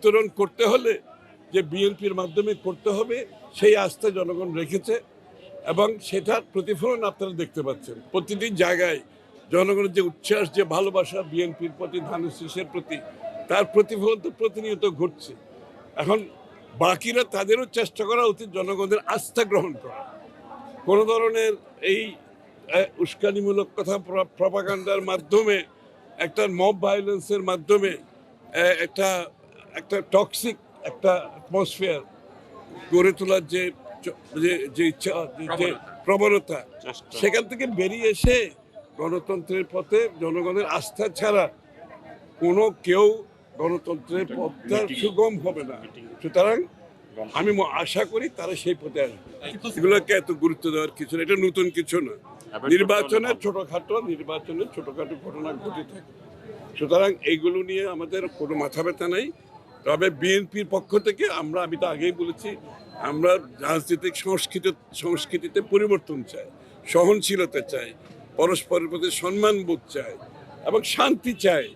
উত্তরণ করতে হলে যে বিএনপির মাধ্যমে করতে হবে সেই আস্থা জনগণ রেখেছে এবং সেটার প্রতিফলন আপনারা দেখতে পাচ্ছেন। প্রতিটি জায়গায় জনগণের যে উচ্ছ্বাস, যে ভালোবাসা বিএনপির প্রতি, ধানের শীষের প্রতি, তার প্রতিফলন তো প্রতিনিয়ত ঘটছে। এখন বাকিরা তাদেরও চেষ্টা করা উচিত জনগণের আস্থা গ্রহণ করা। কোনো ধরনের এই উস্কানিমূলক কথা, প্রপাগান্ডার মাধ্যমে, একটা মব ভায়োলেন্সের মাধ্যমে একটা একটা টক্সিক একটা অ্যাটমসফিয়ার গড়ে তোলার যে ইচ্ছা, যে প্রবণতা, সেখান থেকে বেরিয়ে এসে গণতন্ত্রের পথে জনগণের আস্থা ছাড়া কোনো কেউ গণতন্ত্রের পথটা সুগম হবে না। সুতরাং আমি আশা করি তারা সেই পথে আসবে। এগুলোকে এত গুরুত্ব দেওয়ার কিছু না, এটা নতুন কিছু না। নির্বাচনের ছোটখাটো ঘটনা ঘটে থাকে। সুতরাং এইগুলো নিয়ে আমাদের কোনো মাথা ব্যথা নাই। তবে বিএনপির পক্ষ থেকে আমি তো আগেই বলেছি, আমরা রাজনৈতিক সংস্কৃতিতে পরিবর্তন চাই, সহনশীলতা চাই, পরস্পরের প্রতি সম্মানবোধ চাই এবং শান্তি চাই।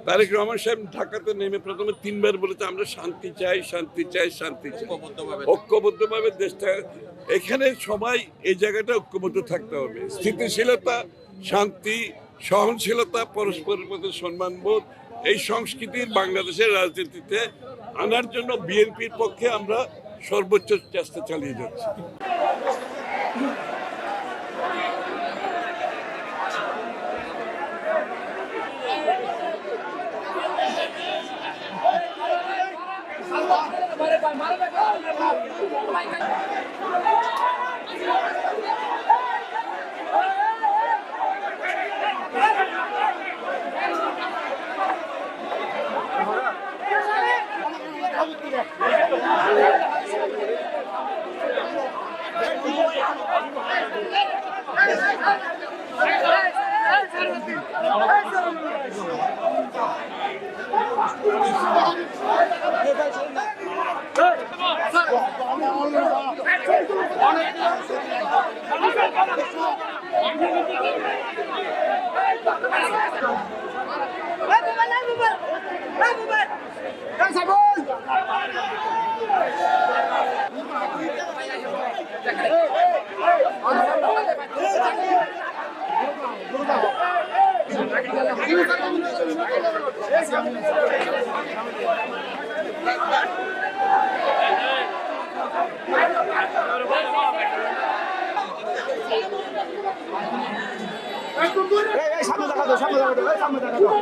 তারেক রহমান সাহেব ঢাকাতে নেমে প্রথমে 3 বার বলেছে আমরা শান্তি চাই, শান্তি চাই, শান্তি চাই, ঐক্যবদ্ধভাবে দেশটা। এখানে সবাই এই জায়গাটা ঐক্যবদ্ধ থাকতে হবে। স্থিতিশীলতা, শান্তি, সহনশীলতা, পরস্পরের প্রতি সম্মানবোধ, এই সংস্কৃতির বাংলাদেশের রাজনীতিতে আনার জন্য বিএনপির পক্ষে আমরা সর্বোচ্চ চেষ্টা চালিয়ে যাচ্ছি। সামনে দেখা দাও, সামনে দেখা দাও।